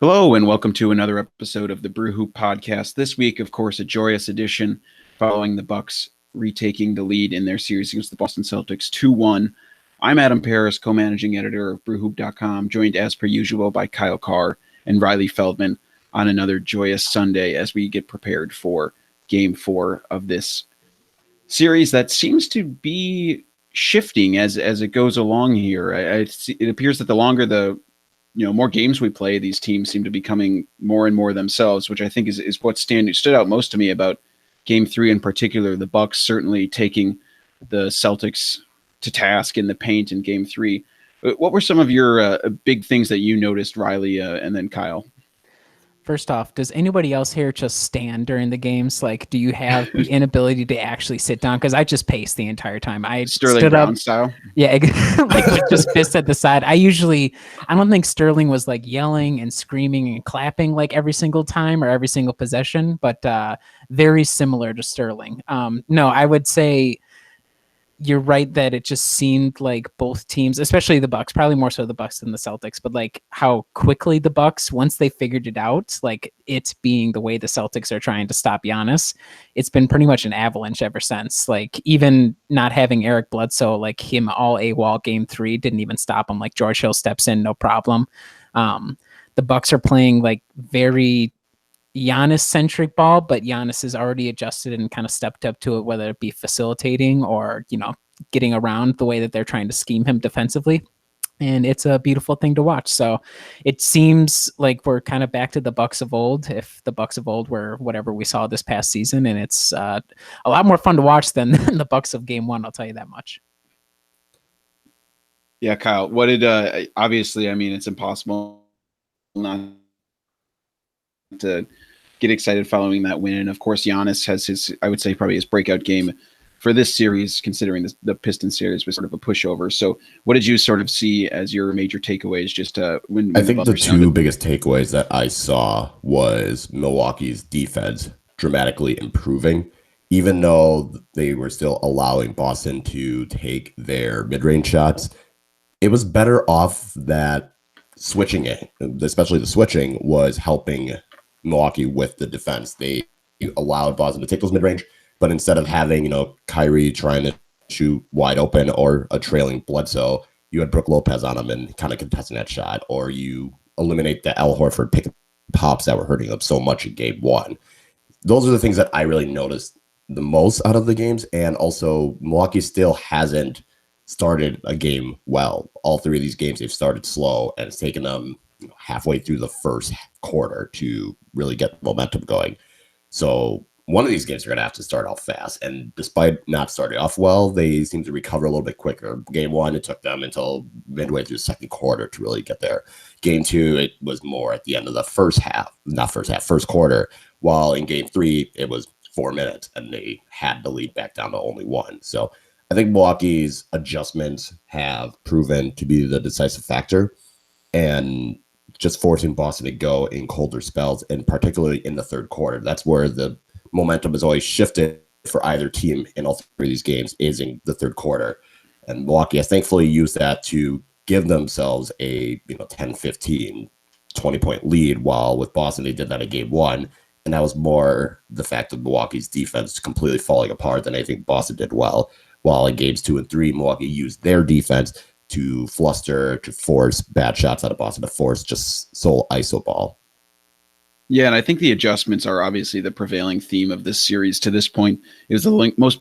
Hello, and welcome to another episode of the Brew Hoop Podcast. This week, of course, a joyous edition following the Bucks retaking the lead in their series against the Boston Celtics 2-1. I'm Adam Paris, co-managing editor of brewhoop.com, joined as per usual by Kyle Carr and Riley Feldman on another joyous Sunday as we get prepared for Game 4 of this series that seems to be shifting as it goes along here. It appears that the longer the more games we play, these teams seem to be becoming more and more themselves, which I think is what stood out most to me about Game 3 in particular. The Bucks certainly taking the Celtics to task in the paint in Game 3. What were some of your big things that you noticed, Riley, and then Kyle? First off, does anybody else here just stand during the games? Like, do you have the inability to actually sit down? Because I just paced the entire time. I Sterling stood Brown up. style. Yeah, like with just fists at the side. I don't think Sterling was like yelling and screaming and clapping like every single time or every single possession, but very similar to Sterling. No, I would say you're right that it just seemed like both teams, especially the Bucks, probably more so the Bucks than the Celtics, but like how quickly the Bucks, once they figured it out, like it being the way the Celtics are trying to stop Giannis, it's been pretty much an avalanche ever since. Like even not having Eric Bledsoe, like him all AWOL Game 3 didn't even stop him. Like George Hill steps in, no problem. The Bucks are playing like very Giannis centric ball, but Giannis has already adjusted and kind of stepped up to it, whether it be facilitating or, getting around the way that they're trying to scheme him defensively. And it's a beautiful thing to watch. So it seems like we're kind of back to the Bucks of old, if the Bucks of old were whatever we saw this past season. And it's a lot more fun to watch than the Bucks of Game 1. I'll tell you that much. Yeah, Kyle, what did obviously, I mean, it's impossible not to get excited following that win. And of course, Giannis has his, I would say, probably his breakout game for this series, considering the Pistons series was sort of a pushover. So, what did you sort of see as your major takeaways? Just when I the think the buzzer two sounded? biggest takeaways that I saw was Milwaukee's defense dramatically improving, even though they were still allowing Boston to take their mid-range shots. It was better off that switching it, especially the switching, was helping Milwaukee with the defense. They allowed Boston to take those mid-range, but instead of having, Kyrie trying to shoot wide open or a trailing Bledsoe, you had Brook Lopez on him and kind of contesting that shot, or you eliminate the Al Horford pick and pops that were hurting them so much in Game 1. Those are the things that I really noticed the most out of the games. And also, Milwaukee still hasn't started a game well. All three of these games, they've started slow, and it's taken them halfway through the first quarter to really get momentum going. So one of these games are going to have to start off fast. And despite not starting off well, they seem to recover a little bit quicker. Game 1, it took them until midway through the second quarter to really get there. Game 2, it was more at the end of the first quarter. While in Game 3, it was 4 minutes and they had the lead back down to only one. So I think Milwaukee's adjustments have proven to be the decisive factor, and just forcing Boston to go in colder spells, and particularly in the third quarter. That's where the momentum is always shifted for either team in all three of these games, is in the third quarter. And Milwaukee has thankfully used that to give themselves a 10, 15, 20-point lead, while with Boston, they did that in Game 1. And that was more the fact of Milwaukee's defense completely falling apart than anything Boston did well. While in Games 2 and 3, Milwaukee used their defense to fluster, to force bad shots out of Boston, to force just sole iso ball. Yeah, and I think the adjustments are obviously the prevailing theme of this series to this point. It was the most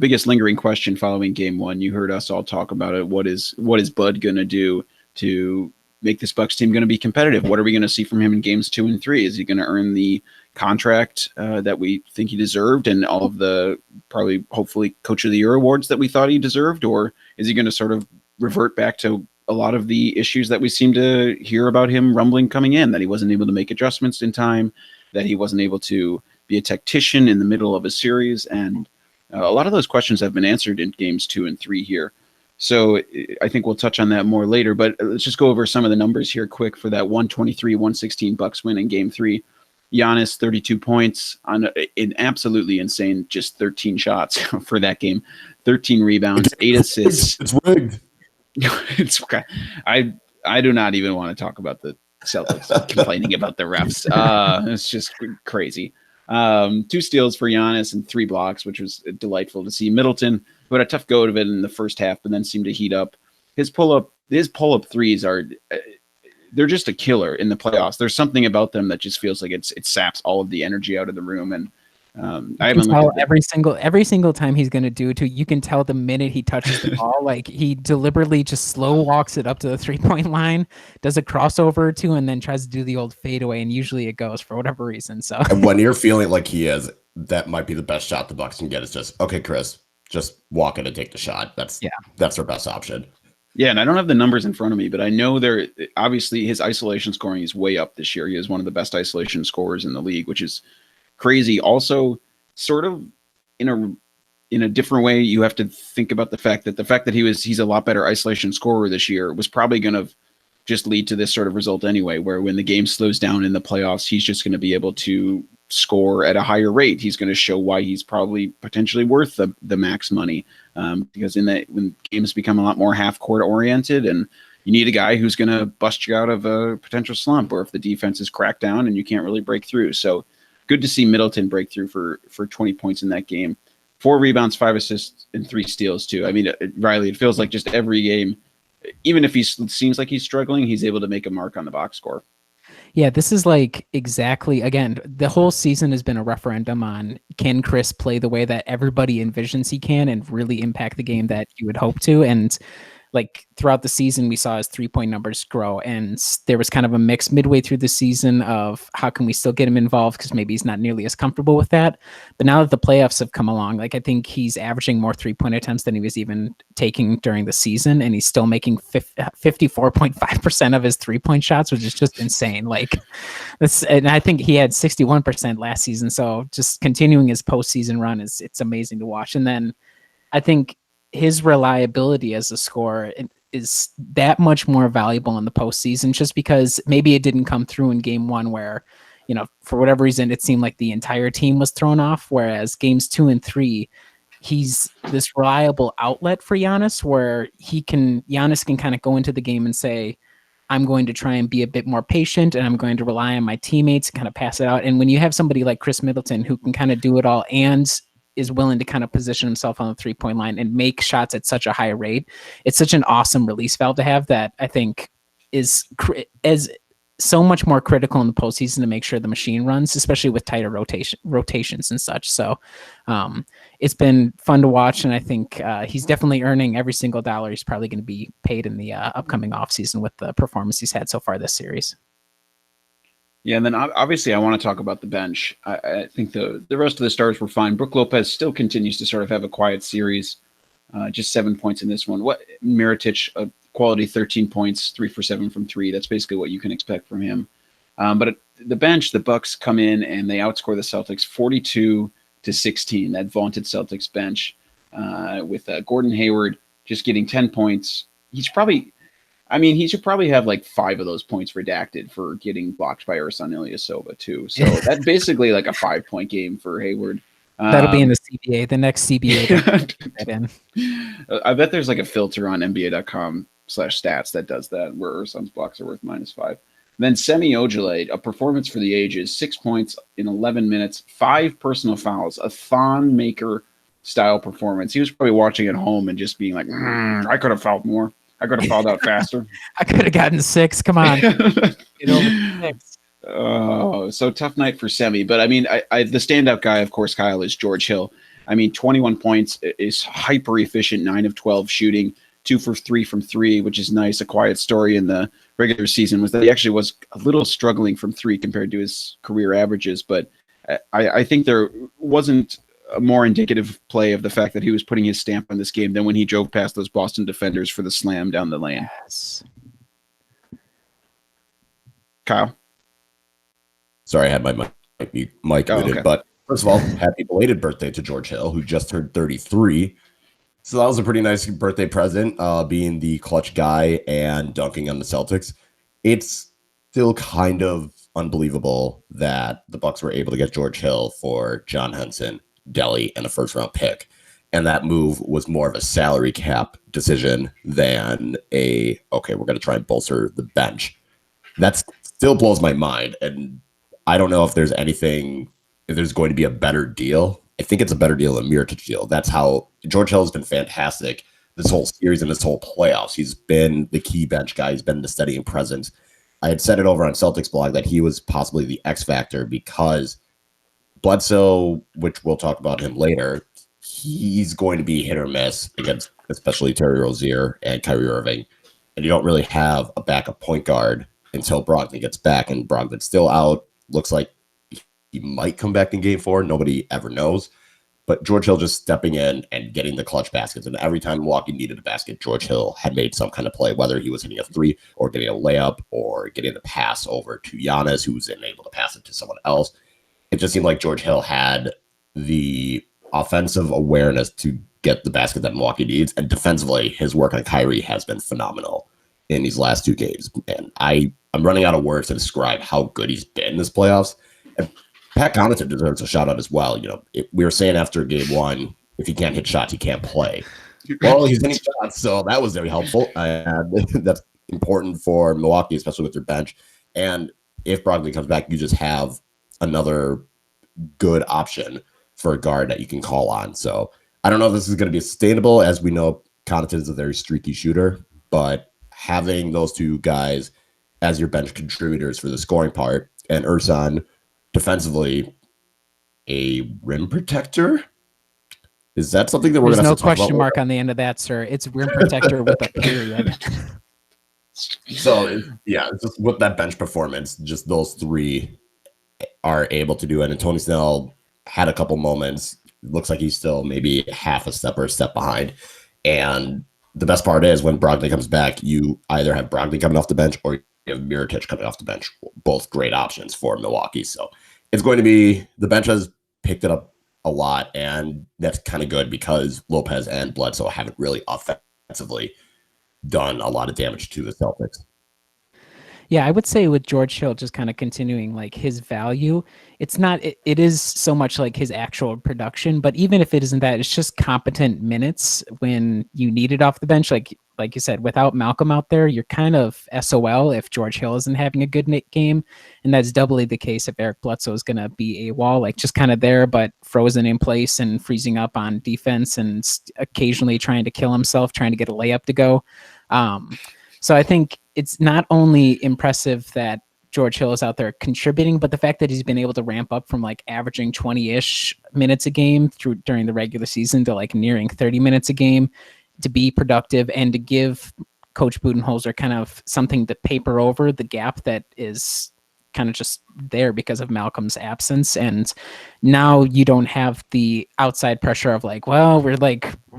biggest lingering question following Game 1. You heard us all talk about it. What is Bud going to do to make this Bucks team going to be competitive? What are we going to see from him in Games 2 and 3? Is he going to earn the contract that we think he deserved and all of the probably hopefully Coach of the Year awards that we thought he deserved, or is he going to sort of revert back to a lot of the issues that we seem to hear about him rumbling coming in, that he wasn't able to make adjustments in time, that he wasn't able to be a tactician in the middle of a series? And a lot of those questions have been answered in Games 2 and 3 here. So I think we'll touch on that more later, but let's just go over some of the numbers here quick for that 123-116 Bucks win in Game 3. Giannis, 32 points on an absolutely insane, just 13 shots for that game, 13 rebounds, 8 assists. It's rigged. It's okay. I do not even want to talk about Celtics complaining about the refs. It's just crazy. 2 steals for Giannis and 3 blocks, which was delightful to see. Middleton, who had a tough go of it in the first half, but then seemed to heat up. His pull-up threes are they're just a killer in the playoffs. There's something about them that just feels like it saps all of the energy out of the room. And I haven't looked at every single time he's going to do it. You can tell the minute he touches the ball, like he deliberately just slow walks it up to the 3-point line, does a crossover or two, and then tries to do the old fadeaway. And usually it goes for whatever reason. So, and when you're feeling like he is, that might be the best shot the Bucks can get. Is just, okay, Chris, just walk in and take the shot. That's our best option. Yeah, and I don't have the numbers in front of me, but I know obviously his isolation scoring is way up this year. He is one of the best isolation scorers in the league, which is crazy. Also, sort of in a different way, you have to think about the fact that he's a lot better isolation scorer this year was probably going to just lead to this sort of result anyway, where when the game slows down in the playoffs, he's just going to be able to score at a higher rate. He's going to show why he's probably potentially worth the max money, because when games become a lot more half court oriented, and you need a guy who's going to bust you out of a potential slump, or if the defense is cracked down and you can't really break through. So good to see Middleton break through for 20 points in that game. 4 rebounds, 5 assists, and 3 steals too. I mean, Riley, it feels like just every game, even if he seems like he's struggling, he's able to make a mark on the box score. Yeah, this is like exactly, again, the whole season has been a referendum on, can Chris play the way that everybody envisions he can and really impact the game that you would hope to? And like throughout the season, we saw his 3-point numbers grow, and there was kind of a mix midway through the season of how can we still get him involved, because maybe he's not nearly as comfortable with that. But now that the playoffs have come along, like I think he's averaging more 3-point attempts than he was even taking during the season, and he's still making 54.5% of his 3-point shots, which is just insane. Like and I think he had 61% last season. So just continuing his postseason run it's amazing to watch. And then I think his reliability as a scorer is that much more valuable in the postseason, just because maybe it didn't come through in game 1 where, for whatever reason, it seemed like the entire team was thrown off. Whereas games 2 and 3, he's this reliable outlet for Giannis, where Giannis can kind of go into the game and say, I'm going to try and be a bit more patient, and I'm going to rely on my teammates and kind of pass it out. And when you have somebody like Chris Middleton who can kind of do it all and is willing to kind of position himself on the 3-point line and make shots at such a high rate, it's such an awesome release valve to have that I think is so much more critical in the postseason to make sure the machine runs, especially with tighter rotations and such. So it's been fun to watch, and I think he's definitely earning every single dollar he's probably going to be paid in the upcoming offseason with the performance he's had so far this series. Yeah, and then obviously I want to talk about the bench. I think the rest of the stars were fine. Brook Lopez still continues to sort of have a quiet series, just 7 points in this one. Mirotic, a quality 13 points, 3 for 7 from 3. That's basically what you can expect from him. But at the bench, the Bucks come in and they outscore the Celtics 42-16. That vaunted Celtics bench, with Gordon Hayward just getting 10 points. He should probably have like 5 of those points redacted for getting blocked by Ersan Ilyasova too. So that's basically like a 5-point game for Hayward. That'll be in the CBA, the next CBA. I bet there's like a filter on NBA.com/stats that does that, where Ersan's blocks are worth -5. Then Semi Ojeleye, a performance for the ages, 6 points in 11 minutes, 5 personal fouls, a Thon Maker style performance. He was probably watching at home and just being like, I could have fouled more. I could have fouled out faster. I could have gotten 6. Come on. Get over 6. Oh, so tough night for Semi. But I mean, the standout guy, of course, Kyle, is George Hill. I mean, 21 points is hyper efficient, 9 of 12 shooting, 2 for 3 from 3, which is nice. A quiet story in the regular season was that he actually was a little struggling from 3 compared to his career averages. But I think there wasn't a more indicative play of the fact that he was putting his stamp on this game than when he drove past those Boston defenders for the slam down the lane. Yes. Kyle? Sorry, I had my mic muted. Okay. But first of all, happy belated birthday to George Hill, who just turned 33. So that was a pretty nice birthday present, being the clutch guy and dunking on the Celtics. It's still kind of unbelievable that the Bucks were able to get George Hill for John Henson, Delly, and a first-round pick. And that move was more of a salary cap decision than we're going to try and bolster the bench. That still blows my mind. And I don't know if there's going to be a better deal. I think it's a better deal than Mirotic deal. That's how George Hill has been fantastic this whole series and this whole playoffs. He's been the key bench guy. He's been the steadying presence. I had said it over on Celtics blog that he was possibly the X factor because Bledsoe, which we'll talk about him later, he's going to be hit or miss against especially Terry Rozier and Kyrie Irving. And you don't really have a backup point guard until Brogdon gets back. And Brogdon's still out. Looks like he might come back in game 4. Nobody ever knows. But George Hill just stepping in and getting the clutch baskets. And every time Milwaukee needed a basket, George Hill had made some kind of play, whether he was hitting a 3 or getting a layup or getting the pass over to Giannis, who was then able to pass it to someone else. It just seemed like George Hill had the offensive awareness to get the basket that Milwaukee needs. And defensively, his work on Kyrie has been phenomenal in these last 2 games. And I'm running out of words to describe how good he's been in this playoffs. And Pat Connaughton deserves a shout out as well. We were saying after game 1, if he can't hit shots, he can't play. Well, he's hitting shots, so that was very helpful. And that's important for Milwaukee, especially with their bench. And if Brogdon comes back, you just have another good option for a guard that you can call on. So I don't know if this is going to be sustainable. As we know, Connaughton is a very streaky shooter, but having those 2 guys as your bench contributors for the scoring part and Ersan defensively a rim protector, is that something that we're going to There's no question mark on the end of that, sir. It's rim protector with a period. So it's just with that bench performance, just those 3 are able to do it. And Tony Snell had a couple moments. Looks like he's still maybe half a step or a step behind. And the best part is when Brogdon comes back, you either have Brogdon coming off the bench or you have Mirotic coming off the bench. Both great options for Milwaukee. So it's going to be, the bench has picked it up a lot, and that's kind of good because Lopez and Bledsoe haven't really offensively done a lot of damage to the Celtics. Yeah, I would say with George Hill just kind of continuing like his value, it's not, it is so much like his actual production, but even if it isn't that, it's just competent minutes when you need it off the bench. Like you said, without Malcolm out there, you're kind of SOL if George Hill isn't having a good game. And that's doubly the case if Eric Bledsoe is going to be a wall, like just kind of there, but frozen in place and freezing up on defense and occasionally trying to kill himself, trying to get a layup to go. So I think it's not only impressive that George Hill is out there contributing, but the fact that he's been able to ramp up from like averaging 20-ish minutes a game during the regular season to like nearing 30 minutes a game to be productive and to give Coach Budenholzer kind of something to paper over the gap that is kind of just there because of Malcolm's absence. And now you don't have the outside pressure of like, well,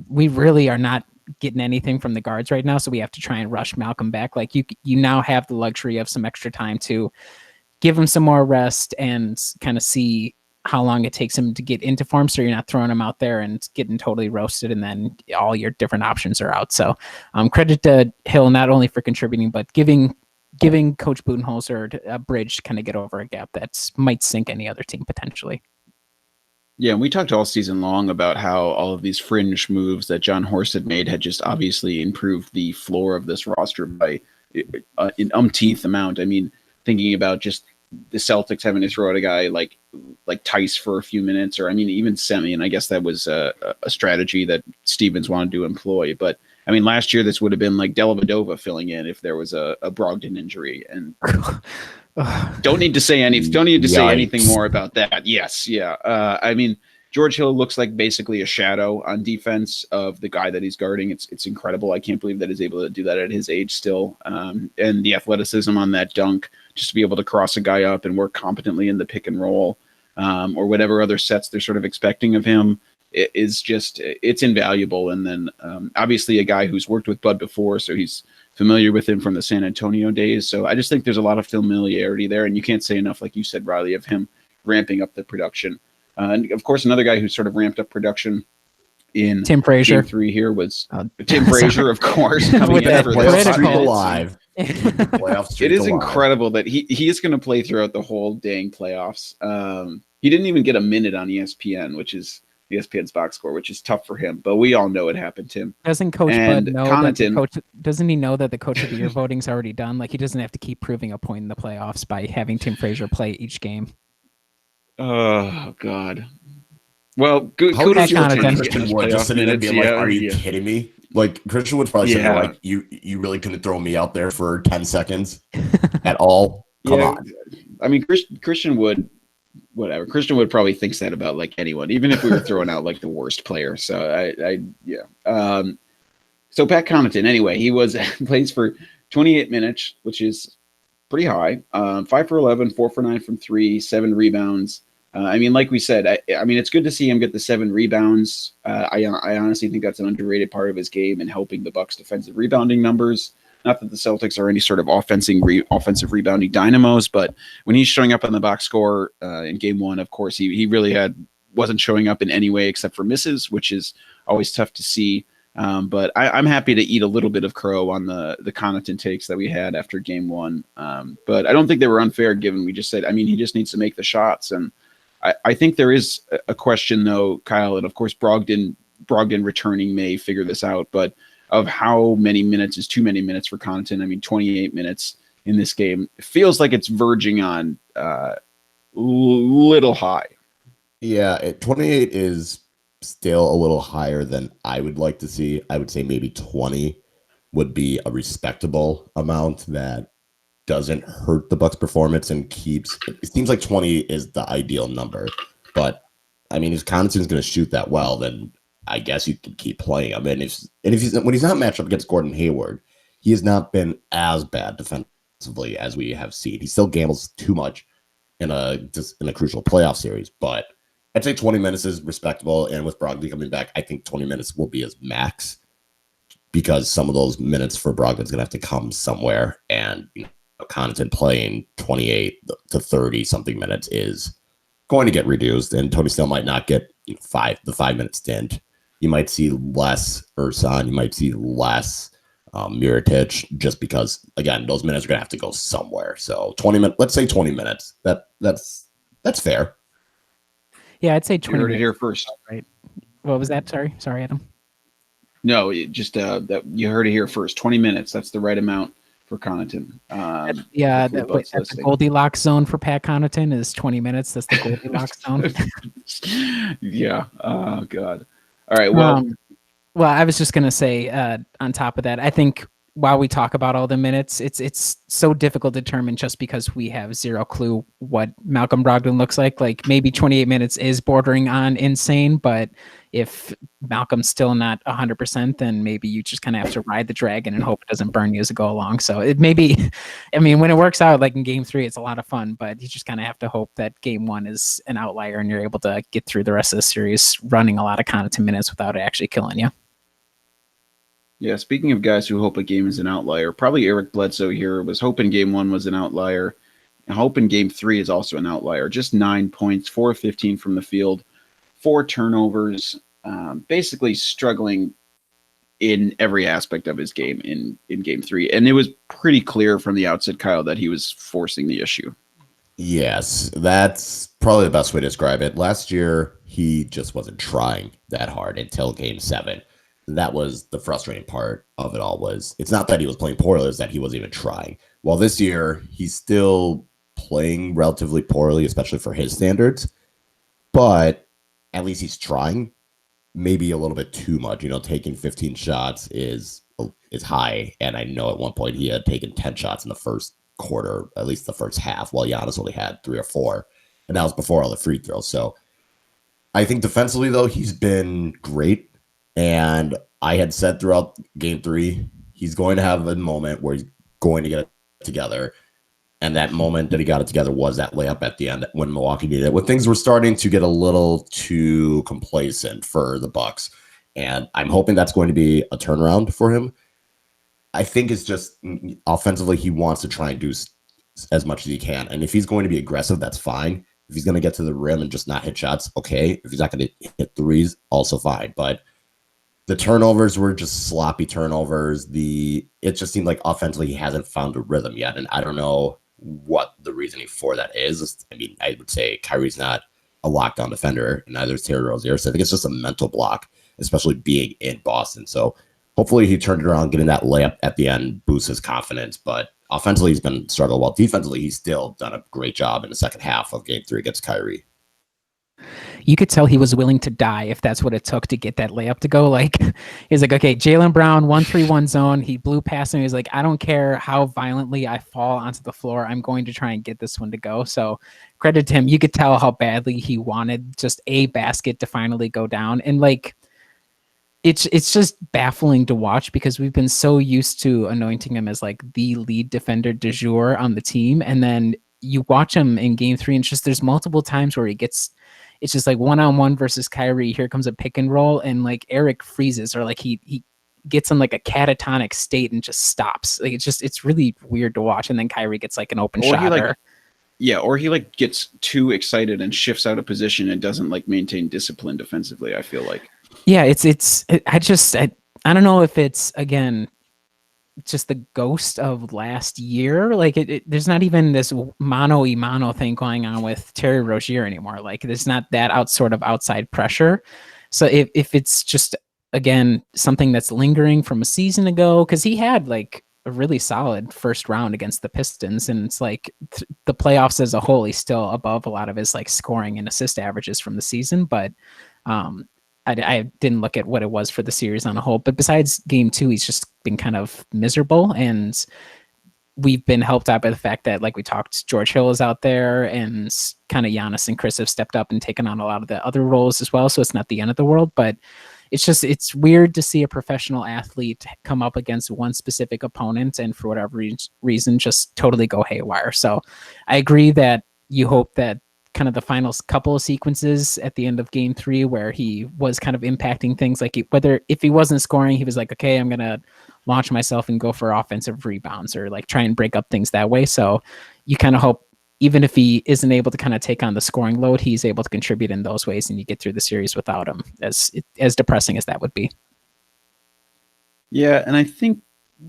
we really are not getting anything from the guards right now, so we have to try and rush Malcolm back. Like you now have the luxury of some extra time to give him some more rest and kind of see how long it takes him to get into form, so you're not throwing him out there and getting totally roasted and then all your different options are out. So credit to Hill not only for contributing, but giving Coach Budenholzer a bridge to kind of get over a gap that might sink any other team potentially. Yeah, and we talked all season long about how all of these fringe moves that John Horst had made had just obviously improved the floor of this roster by an umpteenth amount. I mean, thinking about just the Celtics having to throw out a guy like Thsi for a few minutes, or I mean, even Semi, and I guess that was a strategy that Stevens wanted to employ. But I mean, last year this would have been like Dellavedova filling in if there was a Brogdon injury, and don't need to say anything. Don't need to say anything more about that. Yes, yeah. I mean, George Hill looks like basically a shadow on defense of the guy that he's guarding. It's incredible. I can't believe that he's able to do that at his age still. And the athleticism on that dunk, just to be able to cross a guy up and work competently in the pick and roll, or whatever other sets they're sort of expecting of him, it's invaluable. And then obviously a guy who's worked with Bud before, so he's familiar with him from the San Antonio days. So I just think there's a lot of familiarity there, and you can't say enough, like you said, Riley, of him ramping up the production. And of course, another guy who sort of ramped up production in Tim Frazier. Game 3 here was Tim Frazier, of course, coming With in that for playoff streak alive. It is incredible that he is going to play throughout the whole dang playoffs. He didn't even get a minute on ESPN, which is ESPN's box score, which is tough for him. But we all know it happened to him. Doesn't Coach And Bud know that the Connaughton- coach? Doesn't he know that the Coach of the Year voting's already done? Like he doesn't have to keep proving a point in the playoffs by having Tim Frazier play each game. Oh God. Well, good. How would Kudos you feel to if Connaughton. Christian Wood just sitting there being like, "Are you kidding me?" Like Christian Wood's probably sitting there like, "You really couldn't throw me out there for 10 seconds at all? Come on." I mean, Christian Wood, whatever. Christian Wood probably thinks that about like anyone, even if we were throwing out like the worst player. So so Pat Connaughton, anyway, he plays for 28 minutes, which is pretty high. 5 for 11, 4 for 9 from 3, 7 rebounds. I mean, like we said, I mean, it's good to see him get the 7 rebounds. I honestly think that's an underrated part of his game and helping the Bucks' defensive rebounding numbers. Not that the Celtics are any sort of offensive rebounding dynamos, but when he's showing up on the box score in Game 1, of course, he really wasn't showing up in any way except for misses, which is always tough to see. But I'm happy to eat a little bit of crow on the Connaughton takes that we had after Game 1. But I don't think they were unfair, given we just said, I mean, he just needs to make the shots. And I think there is a question, though, Kyle, and of course Brogdon returning may figure this out, but of how many minutes is too many minutes for Connaughton. I mean, 28 minutes in this game. It feels like it's verging on little high. Yeah, 28 is still a little higher than I would like to see. I would say maybe 20 would be a respectable amount that doesn't hurt the Bucks' performance and keeps. It seems like 20 is the ideal number, but I mean, if Connaughton's going to shoot that well, then I guess you can keep playing him. And when he's not matched up against Gordon Hayward, he has not been as bad defensively as we have seen. He still gambles too much in a crucial playoff series, but I'd say 20 minutes is respectable. And with Brogdon coming back, I think 20 minutes will be his max because some of those minutes for Brogdon's going to have to come somewhere. And Connaughton playing 28 to 30 something minutes is going to get reduced. And Tony Snell might not get the 5-minute stint. You might see less Ersan. You might see less Mirotic just because, again, those minutes are going to have to go somewhere. So 20 minutes, let's say 20 minutes. That's fair. Yeah, I'd say 20 You heard minutes. it here first. Right. What was that? Sorry, Adam. No, that you heard it here first. 20 minutes. That's the right amount for Connaughton. That's the Goldilocks zone for Pat Connaughton is 20 minutes. That's the Goldilocks zone. Yeah. Oh God. All right. Well, I was just gonna say on top of that, I think while we talk about all the minutes, it's so difficult to determine just because we have zero clue what Malcolm Brogdon looks like. Like maybe 28 minutes is bordering on insane, but if Malcolm's still not 100%, then maybe you just kind of have to ride the dragon and hope it doesn't burn you as it go along. So it may be, I mean, when it works out, like in Game 3, it's a lot of fun, but you just kind of have to hope that Game 1 is an outlier and you're able to get through the rest of the series running a lot of Connaughton minutes without it actually killing you. Yeah, speaking of guys who hope a game is an outlier, probably Eric Bledsoe here was hoping Game 1 was an outlier. And hoping Game 3 is also an outlier. Just 9 points, 4 of 15 from the field, 4 turnovers, basically struggling in every aspect of his game in Game 3. And it was pretty clear from the outset, Kyle, that he was forcing the issue. Yes, that's probably the best way to describe it. Last year, he just wasn't trying that hard until Game 7. That was the frustrating part of it all. Was it's not that he was playing poorly, it's that he wasn't even trying. Well, this year he's still playing relatively poorly, especially for his standards, but at least he's trying. Maybe a little bit too much, taking 15 shots is high, and I know at one point he had taken 10 shots in the first quarter, at least the first half, while Giannis only had 3 or 4, and that was before all the free throws. So I think defensively, though, he's been great. And I had said throughout Game 3, he's going to have a moment where he's going to get it together. And that moment that he got it together was that layup at the end when Milwaukee needed it, when things were starting to get a little too complacent for the Bucks. And I'm hoping that's going to be a turnaround for him. I think it's just offensively, he wants to try and do as much as he can. And if he's going to be aggressive, that's fine. If he's going to get to the rim and just not hit shots, okay. If he's not going to hit threes, also fine. But the turnovers were just sloppy turnovers. It just seemed like offensively he hasn't found a rhythm yet, and I don't know what the reasoning for that is. I mean, I would say Kyrie's not a lockdown defender, and neither is Terry Rozier. So I think it's just a mental block, especially being in Boston. So hopefully he turned it around, getting that layup at the end boosts his confidence. But offensively, he's been struggling well. Defensively, he's still done a great job in the second half of Game 3 against Kyrie. You could tell he was willing to die if that's what it took to get that layup to go. Like, he's like, okay, Jaylen Brown, 1-3-1 zone. He blew past him. He's like, I don't care how violently I fall onto the floor. I'm going to try and get this one to go. So credit to him. You could tell how badly he wanted just a basket to finally go down. And like, it's just baffling to watch because we've been so used to anointing him as like the lead defender du jour on the team. And then you watch him in Game 3 and just there's multiple times where it's just like one-on-one versus Kyrie. Here comes a pick and roll, and like Eric freezes, or like he gets in like a catatonic state and just stops. Like it's really weird to watch. And then Kyrie gets like an open shot. Or he like gets too excited and shifts out of position and doesn't like maintain discipline defensively, I feel like. Yeah, I don't know if it's, again, just the ghost of last year. Like there's not even this mano-a-mano thing going on with Terry Rozier anymore. Like there's not that outside pressure. So if it's just, again, something that's lingering from a season ago, because he had like a really solid first round against the Pistons, and it's like the playoffs as a whole, he's still above a lot of his like scoring and assist averages from the season. But I didn't look at what it was for the series on a whole, but besides Game 2, he's just been kind of miserable, and we've been helped out by the fact that, like we talked, George Hill is out there, and kind of Giannis and Chris have stepped up and taken on a lot of the other roles as well. So it's not the end of the world, but it's weird to see a professional athlete come up against one specific opponent and for whatever reason just totally go haywire. So I agree that you hope that kind of the final couple of sequences at the end of Game 3 where he was kind of impacting things, like if he wasn't scoring, he was like, okay, I'm going to launch myself and go for offensive rebounds or like try and break up things that way. So you kind of hope, even if he isn't able to kind of take on the scoring load, he's able to contribute in those ways and you get through the series without him, as depressing as that would be. Yeah. And I think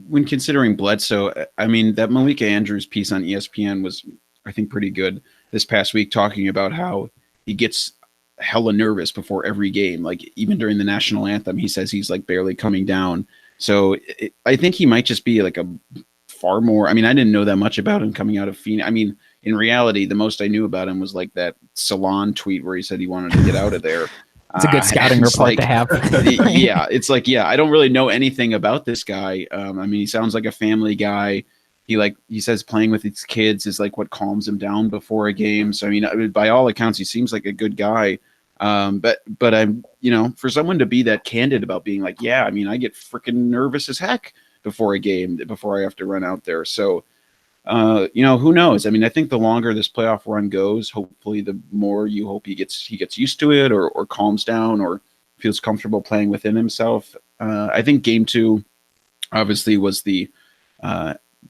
when considering Bledsoe, I mean, that Malika Andrews piece on ESPN was, I think, pretty good this past week, talking about how he gets hella nervous before every game. Like even during the national anthem, he says he's like barely coming down. So I think he might just be like a far more, I mean, I didn't know that much about him coming out of Phoenix. I mean, in reality, the most I knew about him was like that Salon tweet where he said he wanted to get out of there. It's a good scouting report to have. Yeah. It's like, yeah, I don't really know anything about this guy. I mean, he sounds like a family guy. He says playing with his kids is like what calms him down before a game. So, I mean, by all accounts, he seems like a good guy. But I'm, for someone to be that candid about being like, yeah, I mean, I get freaking nervous as heck before a game, before I have to run out there. So, who knows? I mean, I think the longer this playoff run goes, hopefully the more you hope he gets used to it or calms down or feels comfortable playing within himself. I think Game 2 obviously was the,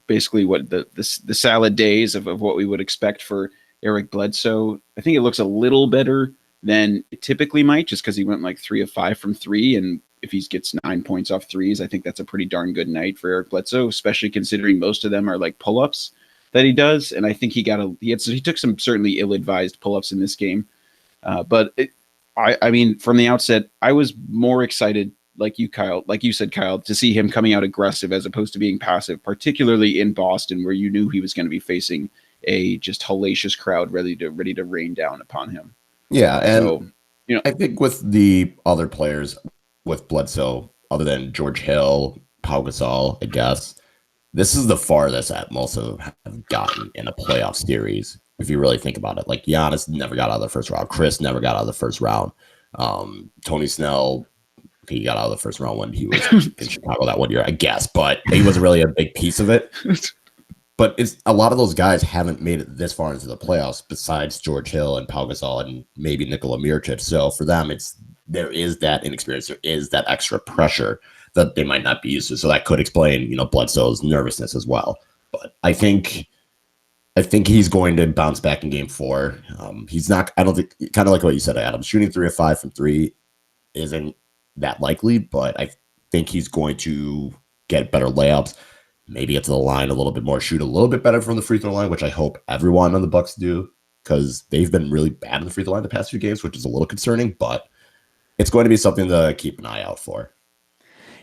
basically what the salad days of what we would expect for Eric Bledsoe. I think it looks a little better than it typically might, just because he went like 3 of 5 from 3. And if he gets 9 points off threes, I think that's a pretty darn good night for Eric Bledsoe, especially considering most of them are like pull-ups that he does. And I think he took some certainly ill-advised pull-ups in this game. I mean, from the outset, I was more excited, like you said, Kyle, to see him coming out aggressive as opposed to being passive, particularly in Boston, where you knew he was going to be facing a just hellacious crowd ready to rain down upon him. Yeah, and so, I think with the other players with Bledsoe, other than George Hill, Pau Gasol, I guess, this is the farthest that most of them have gotten in a playoff series, if you really think about it. Like Giannis never got out of the first round. Chris never got out of the first round. Tony Snell, he got out of the first round when he was in Chicago that one year, I guess, but he wasn't really a big piece of it. But it's a lot of those guys haven't made it this far into the playoffs besides George Hill and Pau Gasol and maybe Nikola Mirotic. So for them, there is that inexperience. There is that extra pressure that they might not be used to. So that could explain, Bledsoe's nervousness as well. But I think he's going to bounce back in Game 4. He's not, I don't think, kind of like what you said, Adam, shooting 3 of 5 from 3 isn't that likely, but I think he's going to get better layups, maybe get to the line a little bit more, shoot a little bit better from the free throw line, which I hope everyone on the Bucks do. because they've been really bad in the free throw line the past few games, which is a little concerning, but it's going to be something to keep an eye out for.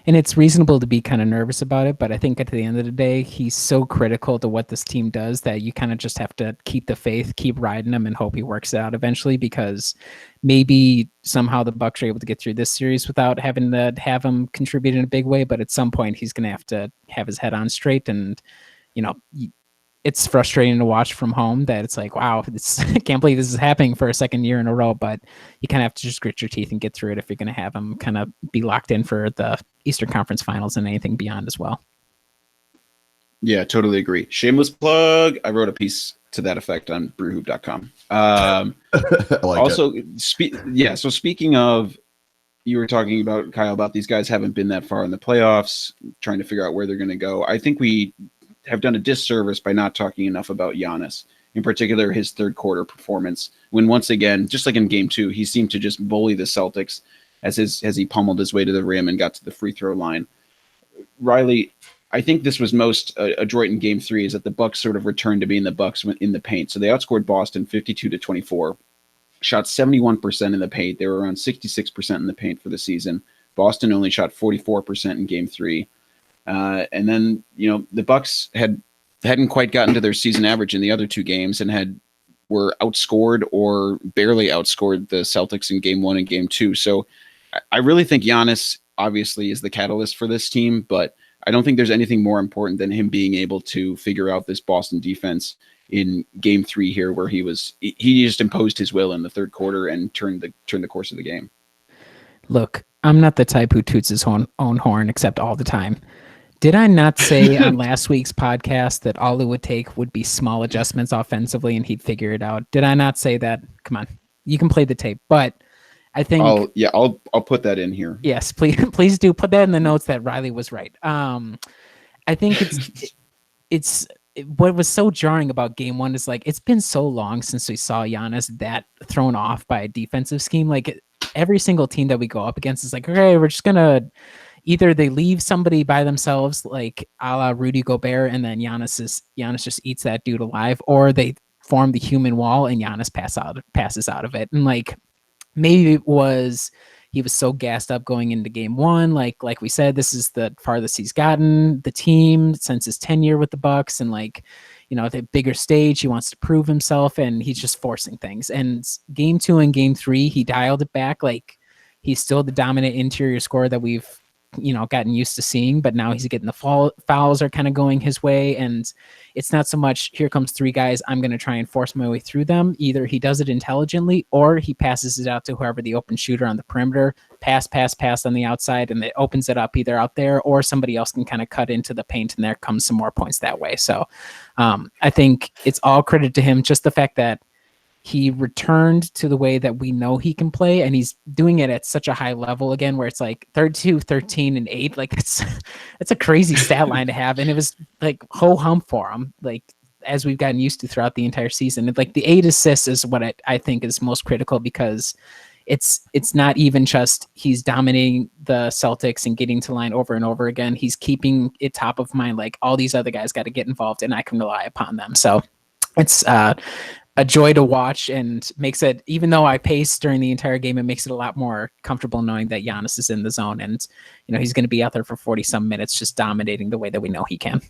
And it's reasonable to be kind of nervous about it, but I think at the end of the day, he's so critical to what this team does that you kind of just have to keep the faith, keep riding him, and hope he works it out eventually, because maybe somehow the Bucks are able to get through this series without having to have him contribute in a big way, but at some point he's going to have his head on straight. And, you know, it's frustrating to watch from home that it's like, wow, I can't believe this is happening for a second year in a row, but you kind of have to just grit your teeth and get through it if you're going to have him kind of be locked in for the Eastern Conference Finals and anything beyond as well. Yeah, totally agree. Shameless plug. I wrote a piece to that effect on brewhoop.com. Also, so speaking of, you were talking about, Kyle, about these guys haven't been that far in the playoffs, trying to figure out where they're going to go. I think we have done a disservice by not talking enough about Giannis, in particular his third quarter performance, when once again, just like in game 2, he seemed to just bully the Celtics as he pummeled his way to the rim and got to the free throw line. Riley, I think this was most adroit in game 3, is that the Bucks sort of returned to being the Bucks in the paint. So they outscored Boston 52-24, shot 71% in the paint. They were around 66% in the paint for the season. Boston only shot 44% in game 3. And then, the Bucks hadn't quite gotten to their season average in the other 2 games and were outscored or barely outscored the Celtics in game 1 and game 2. So I really think Giannis obviously is the catalyst for this team, but I don't think there's anything more important than him being able to figure out this Boston defense in game 3 here, where he just imposed his will in the third quarter and turned the course of the game. Look, I'm not the type who toots his own horn except all the time. Did I not say on last week's podcast that all it would take would be small adjustments offensively and he'd figure it out? Did I not say that? Come on, you can play the tape, but I think I'll put that in here. Yes, please do put that in the notes that Riley was right. I think it's what was so jarring about game 1 is like, it's been so long since we saw Giannis that thrown off by a defensive scheme. Like every single team that we go up against is like, okay, we're just gonna either they leave somebody by themselves, like a la Rudy Gobert, and then Giannis just eats that dude alive, or they form the human wall and Giannis passes out of it. And like, maybe it was he was so gassed up going into game 1. Like we said, this is the farthest he's gotten the team since his tenure with the Bucks, and like, the bigger stage, he wants to prove himself, and he's just forcing things. And game 2 and game 3, he dialed it back. Like, he's still the dominant interior scorer that we've gotten used to seeing, but now he's getting the fouls are kind of going his way, and it's not so much here comes 3 guys, I'm going to try and force my way through them. Either he does it intelligently or he passes it out to whoever the open shooter on the perimeter, pass on the outside, and it opens it up either out there or somebody else can kind of cut into the paint, and there comes some more points that way. So I think it's all credit to him, just the fact that he returned to the way that we know he can play, and he's doing it at such a high level again, where it's like 32, 13, and 8. Like it's a crazy stat line to have. And it was like ho-hum for him, like as we've gotten used to throughout the entire season. And like the 8 assists is what I think is most critical, because it's not even just he's dominating the Celtics and getting to line over and over again. He's keeping it top of mind. Like, all these other guys got to get involved and I can rely upon them. So it's, a joy to watch, and makes it, even though I paced during the entire game, it makes it a lot more comfortable knowing that Giannis is in the zone, and he's going to be out there for 40 some minutes, just dominating the way that we know he can.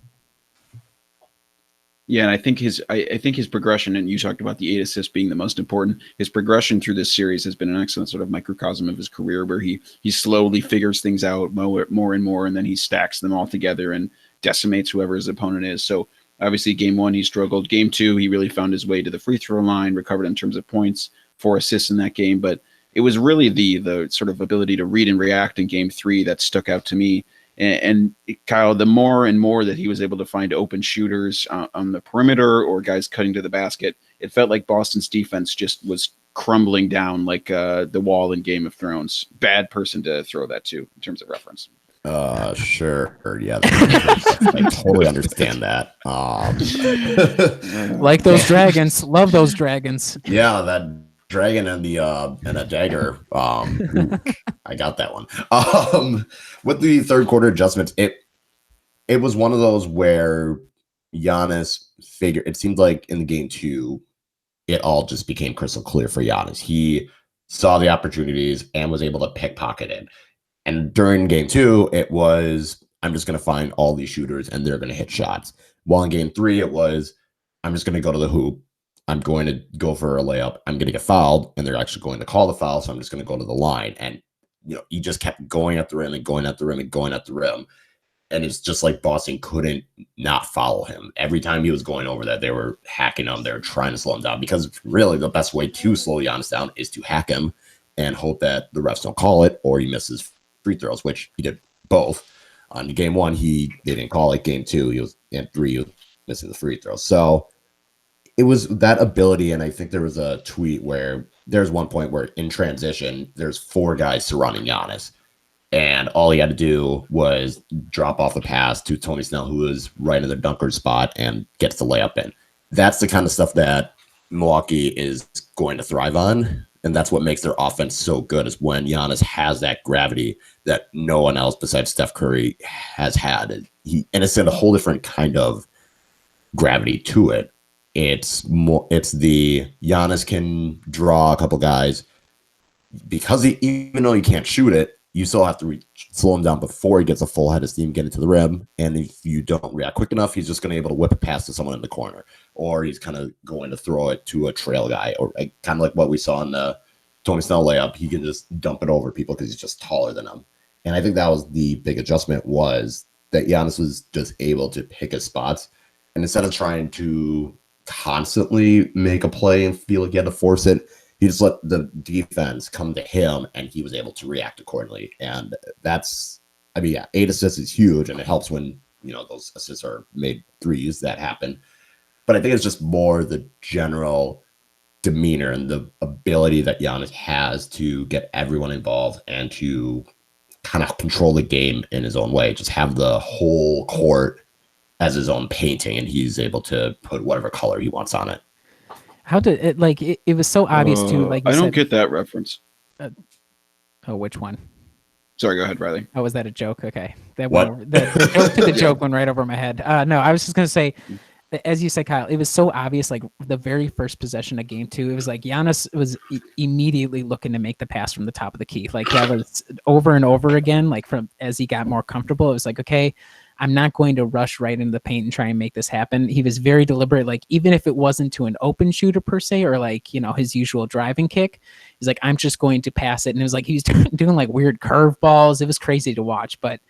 Yeah, and I think his progression, and you talked about the 8 assists being the most important. His progression through this series has been an excellent sort of microcosm of his career, where he slowly figures things out more and more, and then he stacks them all together and decimates whoever his opponent is. So obviously, game 1, he struggled. Game 2, he really found his way to the free throw line, recovered in terms of points, 4 assists in that game. But it was really the sort of ability to read and react in game 3 that stuck out to me. And Kyle, the more and more that he was able to find open shooters on the perimeter or guys cutting to the basket, it felt like Boston's defense just was crumbling down like the wall in Game of Thrones. Bad person to throw that to in terms of reference. Sure. Yeah. I totally understand that. Like those dragons. Love those dragons. Yeah, that dragon and a dagger. I got that one. With the third quarter adjustments, it was one of those where Giannis it seemed like in the game 2, it all just became crystal clear for Giannis. He saw the opportunities and was able to pickpocket it. And during game 2, it was, I'm just going to find all these shooters and they're going to hit shots. While in game 3, it was, I'm just going to go to the hoop. I'm going to go for a layup. I'm going to get fouled, and they're actually going to call the foul, so I'm just going to go to the line. And, he just kept going at the rim and going at the rim and going at the rim. And it's just like Boston couldn't not follow him. Every time he was going over that, they were hacking him. They were trying to slow him down, because really the best way to slow Giannis down is to hack him and hope that the refs don't call it or he misses free throws, which he did both. On game 1, they didn't call it. Game 2, he was in 3, he was missing the free throws. So it was that ability. And I think there was a tweet where there's one point where in transition, there's 4 guys surrounding Giannis. And all he had to do was drop off the pass to Tony Snell, who was right in the dunker spot, and gets the layup in. That's the kind of stuff that Milwaukee is going to thrive on. And that's what makes their offense so good, is when Giannis has that gravity that no one else besides Steph Curry has had. And it's in a whole different kind of gravity to it. It's the Giannis can draw a couple guys, because even though you can't shoot it, you still have to slow him down before he gets a full head of steam getting to the rim. And if you don't react quick enough, he's just going to be able to whip it past to someone in the corner, or he's kind of going to throw it to a trail guy, or kind of like what we saw in the Tony Snell layup. He can just dump it over people because he's just taller than them. And I think that was the big adjustment, was that Giannis was just able to pick his spots. And instead of trying to constantly make a play and feel like he had to force it, he just let the defense come to him, and he was able to react accordingly. And that's, 8 assists is huge, and it helps when, those assists are made threes that happen. But I think it's just more the general demeanor and the ability that Giannis has to get everyone involved and to kind of control the game in his own way. Just have the whole court as his own painting, and he's able to put whatever color he wants on it. How did it it was so obvious too, like you I don't said, get that reference. which one? Sorry, go ahead, Riley. Oh, was that a joke? Okay. That What? went the joke to the joke went right over my head. No, I was just gonna say, as you said, Kyle, it was so obvious, like the very first possession of game 2, it was like Giannis was immediately looking to make the pass from the top of the key. Like that was over and over again, like as he got more comfortable, it was like, okay, I'm not going to rush right into the paint and try and make this happen. He was very deliberate, like even if it wasn't to an open shooter per se, or like, his usual driving kick, he's like, I'm just going to pass it. And it was like, he was doing like weird curveballs. It was crazy to watch, but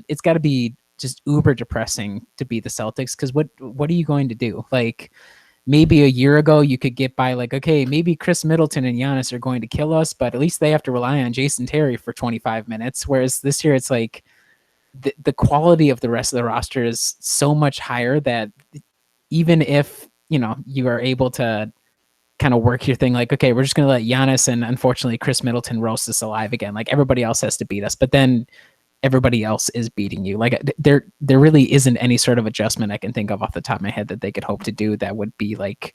it's got to be just uber depressing to be the Celtics. Cause what are you going to do? Like maybe a year ago you could get by like, okay, maybe Chris Middleton and Giannis are going to kill us, but at least they have to rely on Jason Terry for 25 minutes. Whereas this year it's like, the quality of the rest of the roster is so much higher that even if, you are able to kind of work your thing, like, okay, we're just going to let Giannis and unfortunately Chris Middleton roast us alive again. Like everybody else has to beat us, but then everybody else is beating you. Like there really isn't any sort of adjustment I can think of off the top of my head that they could hope to do that would be like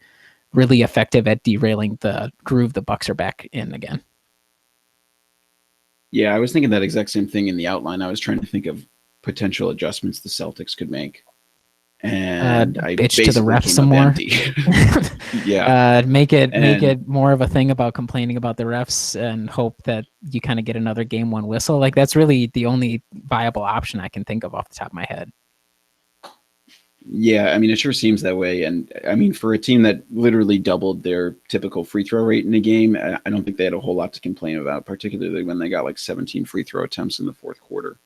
really effective at derailing the groove the Bucks are back in again. Yeah, I was thinking that exact same thing in the outline. I was trying to think of potential adjustments the Celtics could make, and I bitch to the refs some more. Yeah, make it more of a thing about complaining about the refs and hope that you kind of get another game 1 whistle. Like that's really the only viable option I can think of off the top of my head. Yeah, it sure seems that way. And for a team that literally doubled their typical free throw rate in a game, I don't think they had a whole lot to complain about, particularly when they got like 17 free throw attempts in the fourth quarter.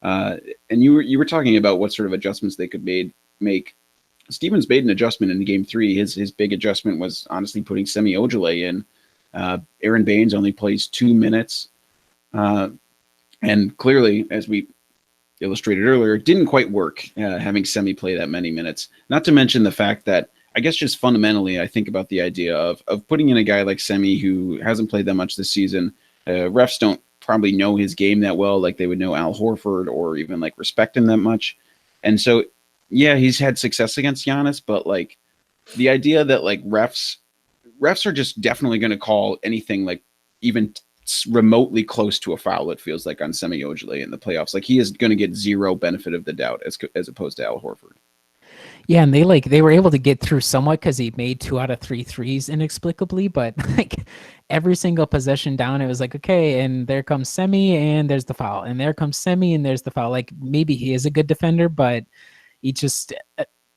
And you were talking about what sort of adjustments they could make. Stevens made an adjustment in game 3. His big adjustment was honestly putting Semi Ojeleye in. Aaron Baines only plays 2 minutes. And clearly, as we illustrated earlier, it didn't quite work having Semi play that many minutes. Not to mention the fact that I guess just fundamentally, I think about the idea of putting in a guy like Semi who hasn't played that much this season. Refs don't probably know his game that well, like they would know Al Horford or even like respect him that much. And so, yeah, he's had success against Giannis, but like the idea that like refs are just definitely going to call anything like even remotely close to a foul, it feels like, on Semi Ojeleye in the playoffs. Like he is going to get zero benefit of the doubt as opposed to Al Horford. Yeah, and they were able to get through somewhat because he made 2 out of 3 threes inexplicably, but like every single possession down, it was like, okay, and there comes Semi and there's the foul, and there comes Semi and there's the foul. Like maybe he is a good defender, but he just